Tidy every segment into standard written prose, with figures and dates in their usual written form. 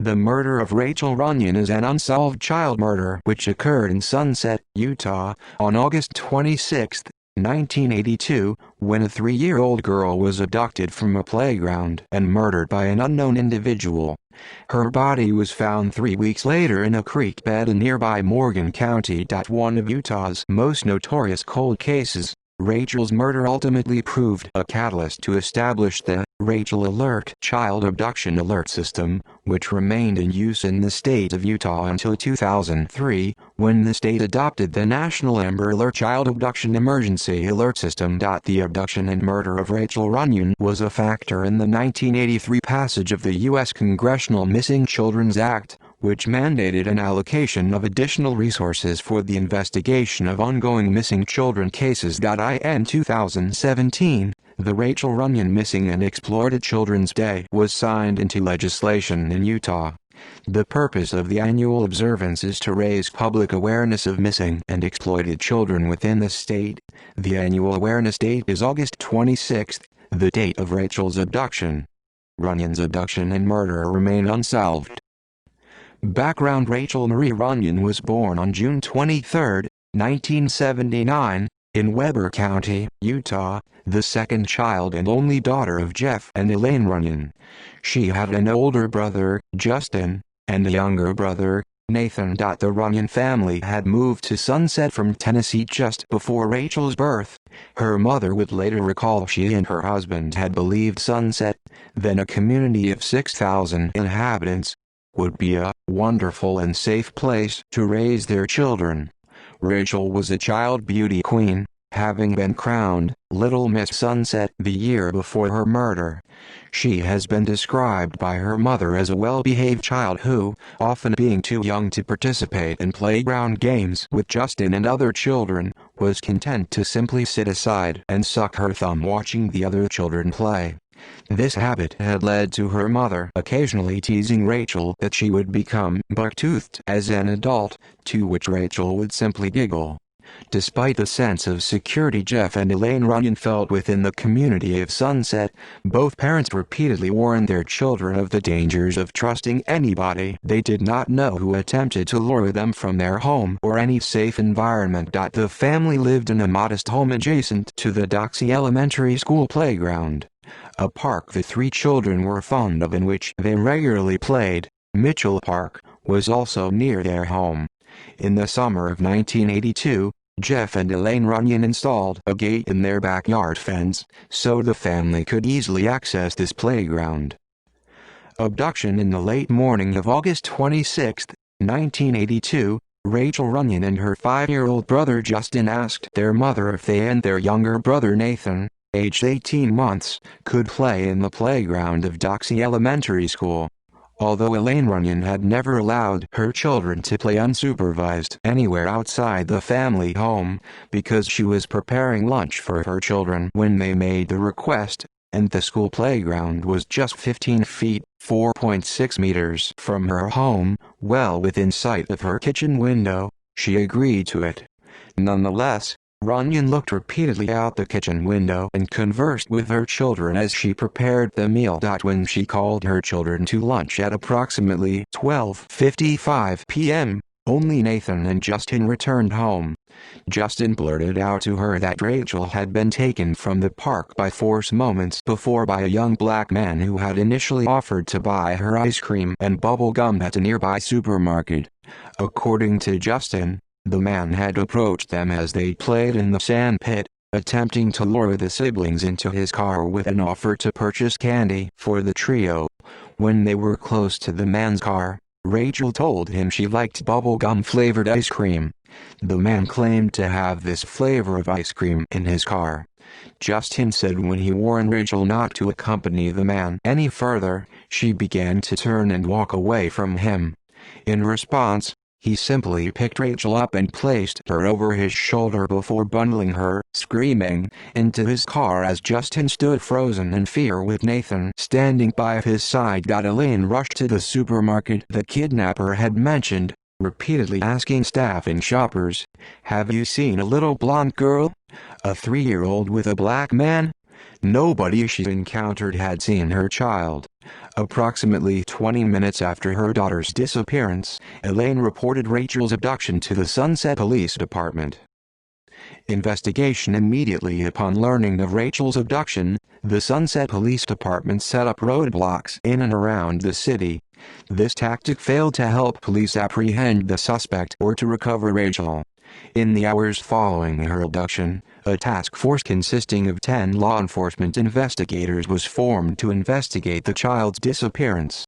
The murder of Rachael Runyan is an unsolved child murder which occurred in Sunset, Utah, on August 26, 1982, when a 3-year-old girl was abducted from a playground and murdered by an unknown individual. Her body was found 3 weeks later in a creek bed in nearby Morgan County. One of Utah's most notorious cold cases, Rachael's murder ultimately proved a catalyst to establish the Rachael Alert Child Abduction Alert System, which remained in use in the state of Utah until 2003, when the state adopted the National Amber Alert Child Abduction Emergency Alert System. The abduction and murder of Rachael Runyan was a factor in the 1983 passage of the U.S. Congressional Missing Children's Act, which mandated an allocation of additional resources for the investigation of ongoing missing children cases. In 2017, the Rachael Runyan Missing and Exploited Children's Day was signed into legislation in Utah. The purpose of the annual observance is to raise public awareness of missing and exploited children within the state. The annual awareness date is August 26, the date of Rachael's abduction. Runyan's abduction and murder remain unsolved. Background: Rachael Marie Runyan was born on June 23, 1979, in Weber County, Utah, the second child and only daughter of Jeff and Elaine Runyan. She had an older brother, Justin, and a younger brother, Nathan. The Runyan family had moved to Sunset from Tennessee just before Rachael's birth. Her mother would later recall she and her husband had believed Sunset, then a community of 6,000 inhabitants, would be a wonderful and safe place to raise their children. Rachael was a child beauty queen, having been crowned Little Miss Sunset the year before her murder. She has been described by her mother as a well-behaved child who, often being too young to participate in playground games with Justin and other children, was content to simply sit aside and suck her thumb watching the other children play. This habit had led to her mother occasionally teasing Rachael that she would become buck-toothed as an adult, to which Rachael would simply giggle. Despite the sense of security Jeff and Elaine Runyan felt within the community of Sunset, both parents repeatedly warned their children of the dangers of trusting anybody they did not know who attempted to lure them from their home or any safe environment. The family lived in a modest home adjacent to the Doxy Elementary School playground, a park the three children were fond of and which they regularly played. Mitchell Park was also near their home. In the summer of 1982, Jeff and Elaine Runyan installed a gate in their backyard fence, so the family could easily access this playground. Abduction: in the late morning of August 26, 1982, Rachael Runyan and her 5-year-old brother Justin asked their mother if they and their younger brother Nathan, aged 18 months, could play in the playground of Doxy Elementary School. Although Elaine Runyan had never allowed her children to play unsupervised anywhere outside the family home, because she was preparing lunch for her children when they made the request, and the school playground was just 15 feet, 4.6 meters from her home, well within sight of her kitchen window, she agreed to it. Nonetheless, Runyan looked repeatedly out the kitchen window and conversed with her children as she prepared the meal. When she called her children to lunch at approximately 12:55 p.m., only Nathan and Justin returned home. Justin blurted out to her that Rachael had been taken from the park by force moments before by a young black man who had initially offered to buy her ice cream and bubble gum at a nearby supermarket. According to Justin, the man had approached them as they played in the sand pit, attempting to lure the siblings into his car with an offer to purchase candy for the trio. When they were close to the man's car, Rachael told him she liked bubblegum-flavored ice cream. The man claimed to have this flavor of ice cream in his car. Justin said when he warned Rachael not to accompany the man any further, she began to turn and walk away from him. In response, he simply picked Rachael up and placed her over his shoulder before bundling her, screaming, into his car as Justin stood frozen in fear with Nathan standing by his side. Elaine rushed to the supermarket the kidnapper had mentioned, repeatedly asking staff and shoppers, "Have you seen a little blonde girl? A 3-year-old with a black man?" Nobody she encountered had seen her child. Approximately 20 minutes after her daughter's disappearance, Elaine reported Rachael's abduction to the Sunset Police Department. Investigation. Immediately upon learning of Rachael's abduction, the Sunset Police Department set up roadblocks in and around the city. This tactic failed to help police apprehend the suspect or to recover Rachael. In the hours following her abduction, a task force consisting of 10 law enforcement investigators was formed to investigate the child's disappearance.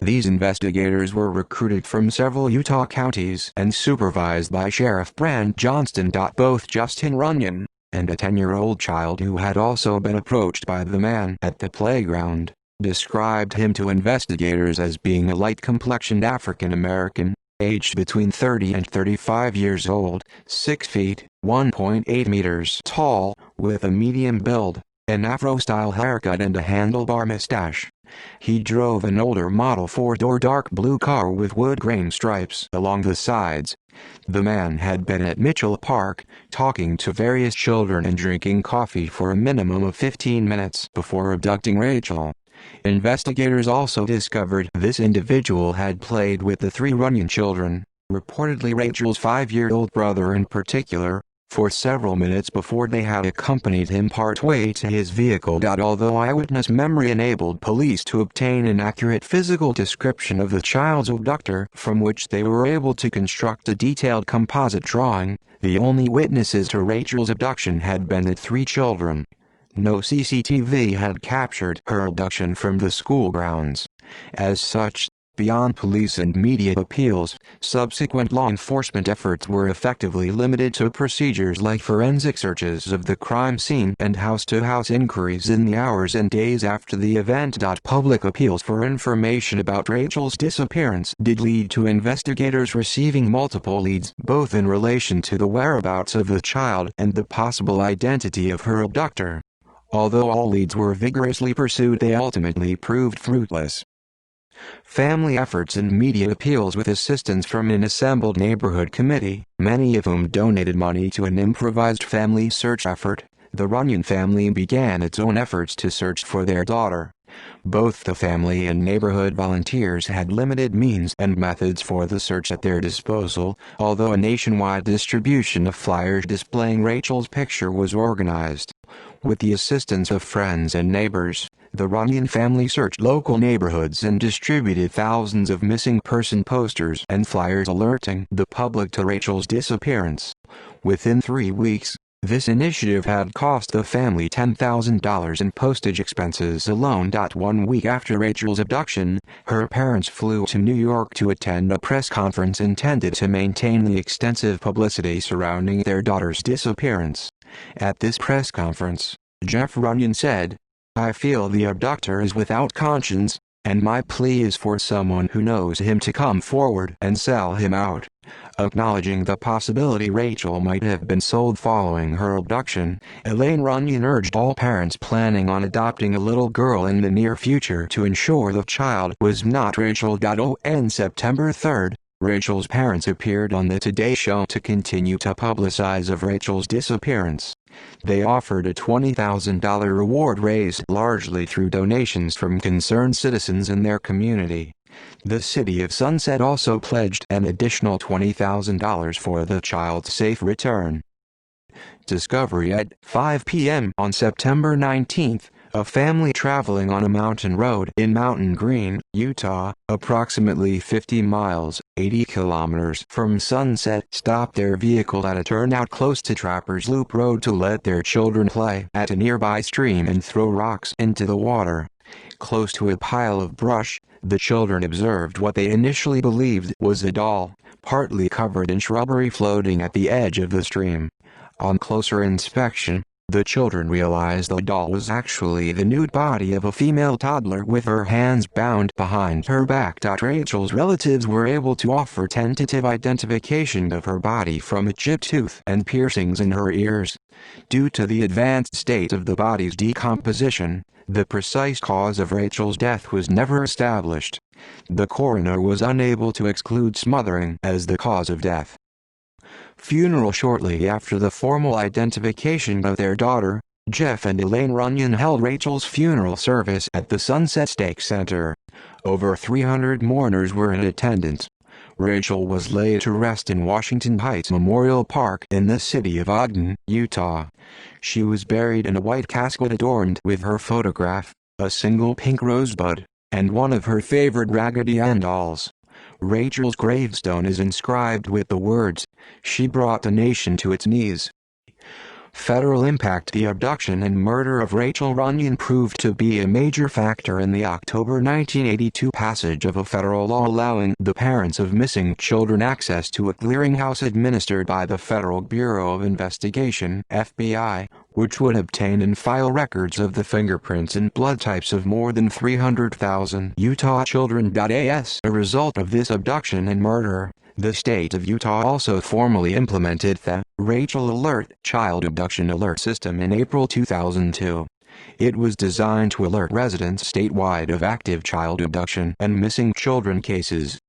These investigators were recruited from several Utah counties and supervised by Sheriff Brand Johnston. Both Justin Runyan and a 10-year-old child who had also been approached by the man at the playground described him to investigators as being a light-complexioned African-American, aged between 30 and 35 years old, 6 feet, 1.8 meters tall, with a medium build, an Afro-style haircut and a handlebar mustache. He drove an older model 4-door dark blue car with wood grain stripes along the sides. The man had been at Mitchell Park, talking to various children and drinking coffee for a minimum of 15 minutes before abducting Rachael. Investigators also discovered this individual had played with the 3 Runyan children, reportedly Rachael's 5-year-old brother in particular, for several minutes before they had accompanied him partway to his vehicle. Although eyewitness memory enabled police to obtain an accurate physical description of the child's abductor from which they were able to construct a detailed composite drawing, the only witnesses to Rachael's abduction had been the 3 children. No CCTV had captured her abduction from the school grounds. As such, beyond police and media appeals, subsequent law enforcement efforts were effectively limited to procedures like forensic searches of the crime scene and house-to-house inquiries in the hours and days after the event. Public appeals for information about Rachael's disappearance did lead to investigators receiving multiple leads, both in relation to the whereabouts of the child and the possible identity of her abductor. Although all leads were vigorously pursued, they ultimately proved fruitless. Family efforts and media appeals with assistance from an assembled neighborhood committee, many of whom donated money to an improvised family search effort. The Runyan family began its own efforts to search for their daughter. Both the family and neighborhood volunteers had limited means and methods for the search at their disposal, although a nationwide distribution of flyers displaying Rachael's picture was organized. With the assistance of friends and neighbors, the Runyan family searched local neighborhoods and distributed thousands of missing person posters and flyers alerting the public to Rachael's disappearance. Within 3 weeks, this initiative had cost the family $10,000 in postage expenses alone. 1 week after Rachael's abduction, her parents flew to New York to attend a press conference intended to maintain the extensive publicity surrounding their daughter's disappearance. At this press conference, Jeff Runyan said, "I feel the abductor is without conscience, and my plea is for someone who knows him to come forward and sell him out." Acknowledging the possibility Rachael might have been sold following her abduction, Elaine Runyan urged all parents planning on adopting a little girl in the near future to ensure the child was not Rachael. On September 3rd, Rachael's parents appeared on the Today Show to continue to publicize of Rachael's disappearance. They offered a $20,000 reward raised largely through donations from concerned citizens in their community. The city of Sunset also pledged an additional $20,000 for the child's safe return. Discovery at 5 p.m. on September 19th. A family traveling on a mountain road in Mountain Green, Utah, approximately 50 miles, 80 kilometers from Sunset, stopped their vehicle at a turnout close to Trappers Loop Road to let their children play at a nearby stream and throw rocks into the water. Close to a pile of brush, the children observed what they initially believed was a doll, partly covered in shrubbery floating at the edge of the stream. On closer inspection, the children realized the doll was actually the nude body of a female toddler with her hands bound behind her back. Rachael's relatives were able to offer tentative identification of her body from a chipped tooth and piercings in her ears. Due to the advanced state of the body's decomposition, the precise cause of Rachael's death was never established. The coroner was unable to exclude smothering as the cause of death. Funeral. Shortly after the formal identification of their daughter, Jeff and Elaine Runyan held Rachael's funeral service at the Sunset Stake Center. Over 300 mourners were in attendance. Rachael was laid to rest in Washington Heights Memorial Park in the city of Ogden, Utah. She was buried in a white casket adorned with her photograph, a single pink rosebud, and one of her favorite Raggedy Ann dolls. Rachael's gravestone is inscribed with the words, "She brought the nation to its knees." Federal impact. The abduction and murder of Rachael Runyan proved to be a major factor in the October 1982 passage of a federal law allowing the parents of missing children access to a clearinghouse administered by the Federal Bureau of Investigation (FBI), which would obtain and file records of the fingerprints and blood types of more than 300,000 Utah children. As a result of this abduction and murder, the state of Utah also formally implemented the Rachael Alert Child Abduction Alert System in April 2002. It was designed to alert residents statewide of active child abduction and missing children cases.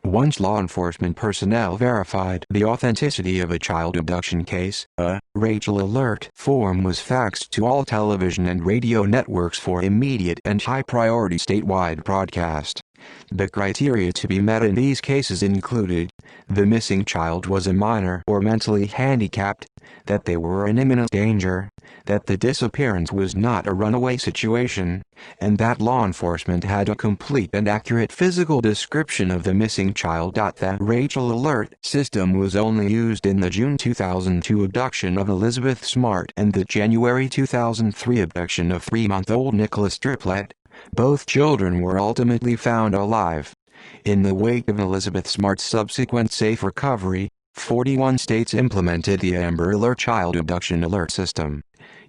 Once law enforcement personnel verified the authenticity of a child abduction case, a Rachael Alert form was faxed to all television and radio networks for immediate and high-priority statewide broadcast. The criteria to be met in these cases included: the missing child was a minor or mentally handicapped, that they were in imminent danger, that the disappearance was not a runaway situation, and that law enforcement had a complete and accurate physical description of the missing child. The Rachael Alert system was only used in the June 2002 abduction of Elizabeth Smart and the January 2003 abduction of 3-month-old Nicholas Triplett. Both children were ultimately found alive. In the wake of Elizabeth Smart's subsequent safe recovery, 41 states implemented the Amber Alert Child Abduction Alert System.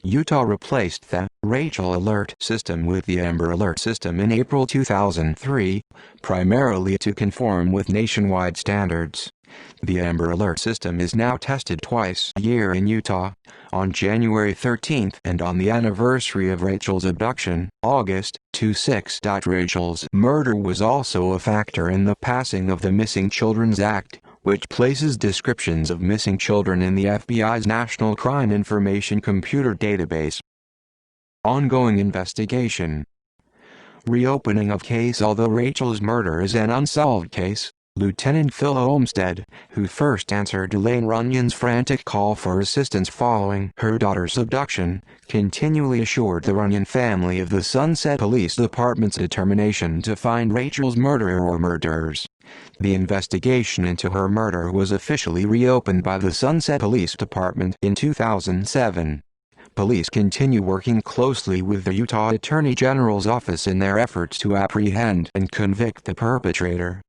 Utah replaced the Rachael Alert system with the Amber Alert system in April 2003, primarily to conform with nationwide standards. The Amber Alert system is now tested twice a year in Utah, on January 13 and on the anniversary of Rachael's abduction, August 26. Rachael's murder was also a factor in the passing of the Missing Children's Act, which places descriptions of missing children in the FBI's National Crime Information Computer Database. Ongoing investigation. Reopening of case. Although Rachael's murder is an unsolved case, Lieutenant Phil Olmsted, who first answered Elaine Runyan's frantic call for assistance following her daughter's abduction, continually assured the Runyan family of the Sunset Police Department's determination to find Rachael's murderer or murderers. The investigation into her murder was officially reopened by the Sunset Police Department in 2007. Police continue working closely with the Utah Attorney General's office in their efforts to apprehend and convict the perpetrator.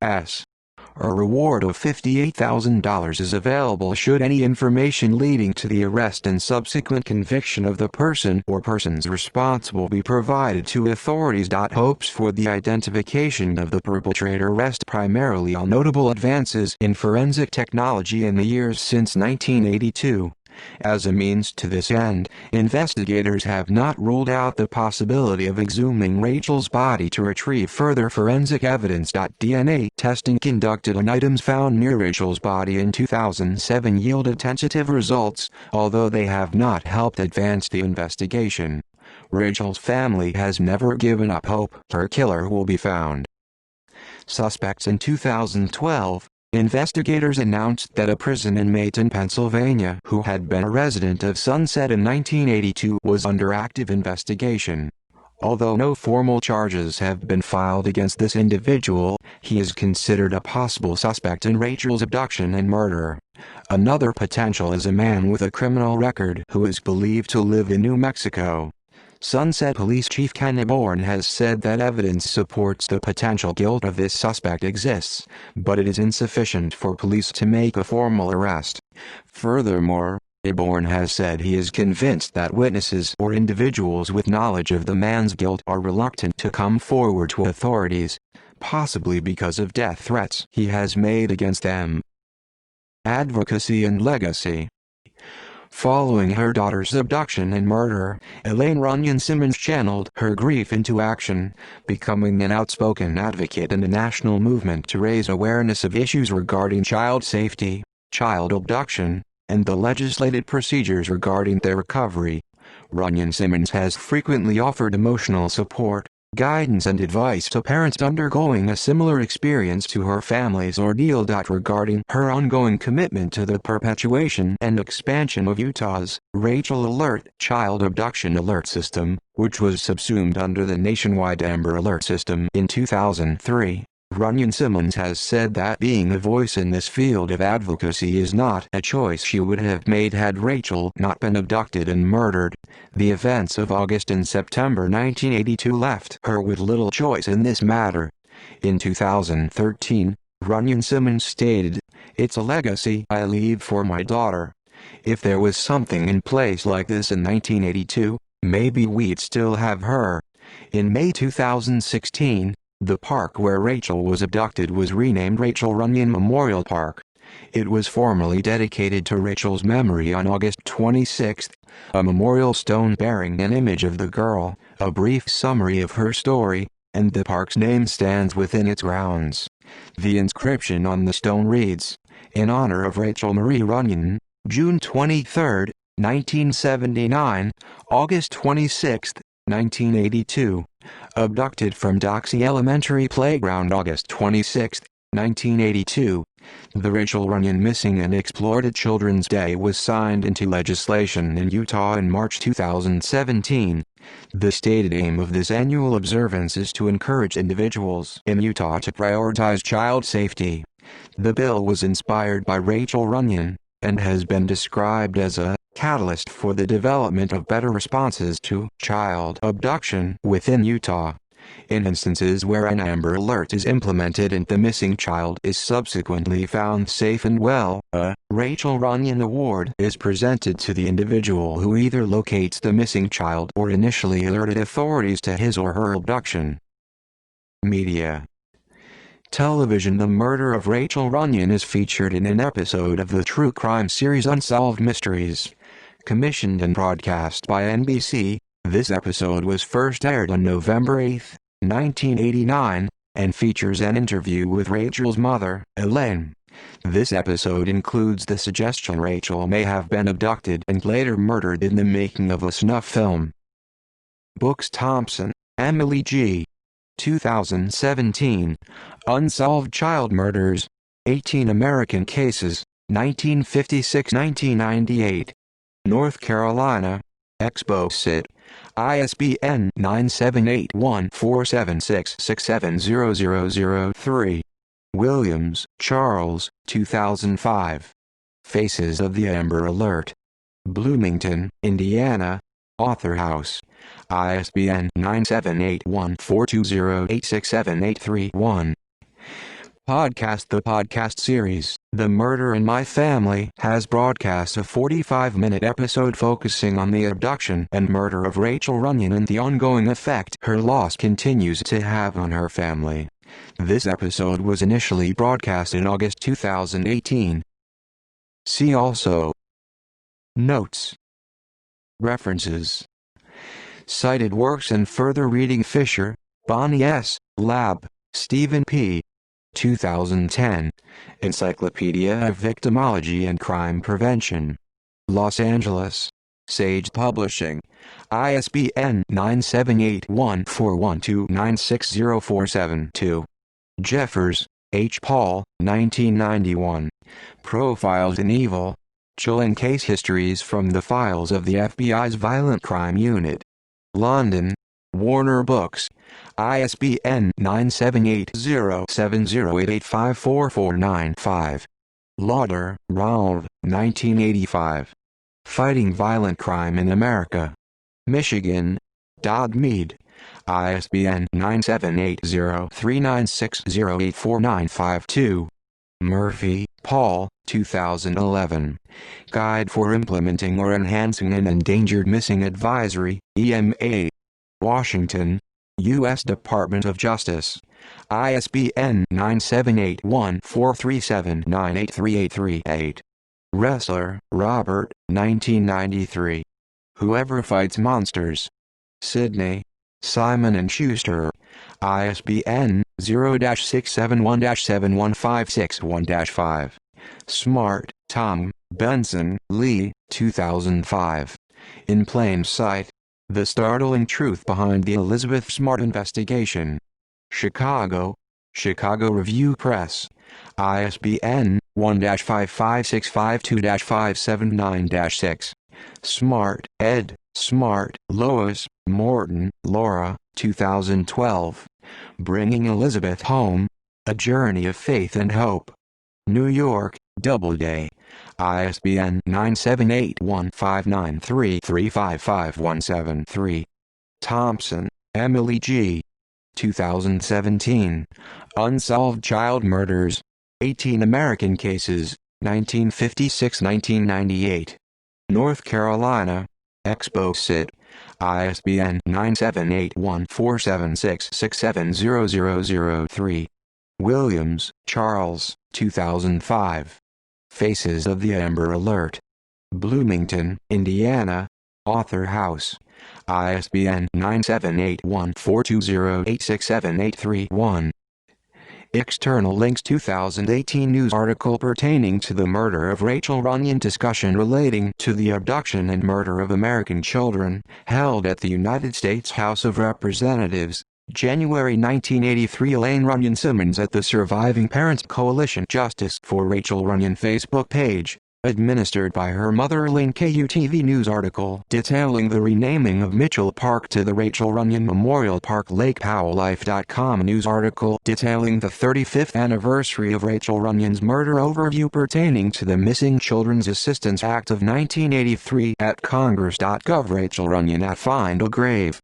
A reward of $58,000 is available should any information leading to the arrest and subsequent conviction of the person or persons responsible be provided to authorities. Hopes for the identification of the perpetrator rest primarily on notable advances in forensic technology in the years since 1982. As a means to this end, investigators have not ruled out the possibility of exhuming Rachael's body to retrieve further forensic evidence. DNA testing conducted on items found near Rachael's body in 2007 yielded tentative results, although they have not helped advance the investigation. Rachael's family has never given up hope her killer will be found. Suspects. In 2012, investigators announced that a prison inmate in Pennsylvania who had been a resident of Sunset in 1982 was under active investigation. Although no formal charges have been filed against this individual, he is considered a possible suspect in Rachael's abduction and murder. Another potential is a man with a criminal record who is believed to live in New Mexico. Sunset Police Chief Ken Bourne has said that evidence supports the potential guilt of this suspect exists, but it is insufficient for police to make a formal arrest. Furthermore, Bourne has said he is convinced that witnesses or individuals with knowledge of the man's guilt are reluctant to come forward to authorities, possibly because of death threats he has made against them. Advocacy and legacy. Following her daughter's abduction and murder, Elaine Runyan Simmons channeled her grief into action, becoming an outspoken advocate in the national movement to raise awareness of issues regarding child safety, child abduction, and the legislated procedures regarding their recovery. Runyan Simmons has frequently offered emotional support, guidance and advice to parents undergoing a similar experience to her family's ordeal. Regarding her ongoing commitment to the perpetuation and expansion of Utah's Rachael Alert child abduction alert system, which was subsumed under the nationwide Amber Alert system in 2003, Runyan Simmons has said that being a voice in this field of advocacy is not a choice she would have made had Rachael not been abducted and murdered. The events of August and September 1982 left her with little choice in this matter. In 2013, Runyan Simmons stated, "It's a legacy I leave for my daughter. If there was something in place like this in 1982, maybe we'd still have her." In May 2016, the park where Rachael was abducted was renamed Rachael Runyan Memorial Park. It was formally dedicated to Rachael's memory on August 26. A memorial stone bearing an image of the girl, a brief summary of her story, and the park's name stands within its grounds. The inscription on the stone reads, "In honor of Rachael Marie Runyan, June 23, 1979, August 26, 1982. Abducted from Doxy Elementary Playground August 26, 1982. The Rachael Runyan Missing and Exploited Children's Day was signed into legislation in Utah in March 2017. The stated aim of this annual observance is to encourage individuals in Utah to prioritize child safety. The bill was inspired by Rachael Runyan, and has been described as a catalyst for the development of better responses to child abduction within Utah. In instances where an Amber Alert is implemented and the missing child is subsequently found safe and well, a Rachael Runyan Award is presented to the individual who either locates the missing child or initially alerted authorities to his or her abduction. Media. Television. The murder of Rachael Runyan is featured in an episode of the true crime series Unsolved Mysteries. Commissioned and broadcast by NBC, this episode was first aired on November 8, 1989, and features an interview with Rachael's mother, Elaine. This episode includes the suggestion Rachael may have been abducted and later murdered in the making of a snuff film. Books. Thompson, Emily G. 2017. Unsolved Child Murders. 18 American Cases, 1956-1998. North Carolina. Expo Sit. ISBN 978-1476-6700003. Williams, Charles, 2005. Faces of the Amber Alert. Bloomington, Indiana. Author House. ISBN 978-1420-867-831. Podcast. The podcast series, The Murder in My Family, has broadcast a 45-minute episode focusing on the abduction and murder of Rachael Runyan and the ongoing effect her loss continues to have on her family. This episode was initially broadcast in August 2018. See also Notes. References. Cited works and further reading: Fisher, Bonnie S., Lab, Stephen P. 2010. Encyclopedia of Victimology and Crime Prevention. Los Angeles. Sage Publishing. ISBN 978-1412-96047-2. Jeffers, H. Paul, 1991. Profiles in Evil. Chilling Case Histories from the Files of the FBI's Violent Crime Unit. London. Warner Books. ISBN 978-07088544495. Lauder, Ronald, 1985. Fighting Violent Crime in America. Michigan. Dodd Mead. ISBN 978-0396084952. Murphy, Paul, 2011. Guide for Implementing or Enhancing an Endangered Missing Advisory, EMA. Washington, U.S. Department of Justice. ISBN 978-1437-98383-8. Ressler, Robert, 1993. Whoever Fights Monsters. Sydney. Simon & Schuster. ISBN 0-671-71561-5. Smart, Tom, Benson, Lee, 2005. In plain sight. The startling truth behind the Elizabeth Smart investigation. Chicago. Chicago Review Press. ISBN 1-55652-579-6. Smart, ed., Smart, Lois, Morton, Laura, 2012. Bringing Elizabeth Home. A Journey of Faith and Hope. New York, Doubleday. ISBN 978-1593-355173. Thompson, Emily G. 2017. Unsolved Child Murders. 18 American Cases, 1956-1998. North Carolina. Expo Sit. ISBN 978-1476-6700003. Williams, Charles, 2005. Faces of the Amber Alert. Bloomington, Indiana. Author House. ISBN 978-1420-867-831. External links: 2018 news article pertaining to the murder of Rachael Runyan. Discussion relating to the abduction and murder of American children, held at the United States House of Representatives, January 1983. Elaine Runyan Simmons at the Surviving Parents Coalition Justice for Rachael Runyan Facebook page, administered by her mother Elaine. KUTV news article detailing the renaming of Mitchell Park to the Rachael Runyan Memorial Park. LakePowellLife.com news article detailing the 35th anniversary of Rachael Runyan's murder. Overview pertaining to the Missing Children's Assistance Act of 1983 at Congress.gov. Rachael Runyan at Find a Grave.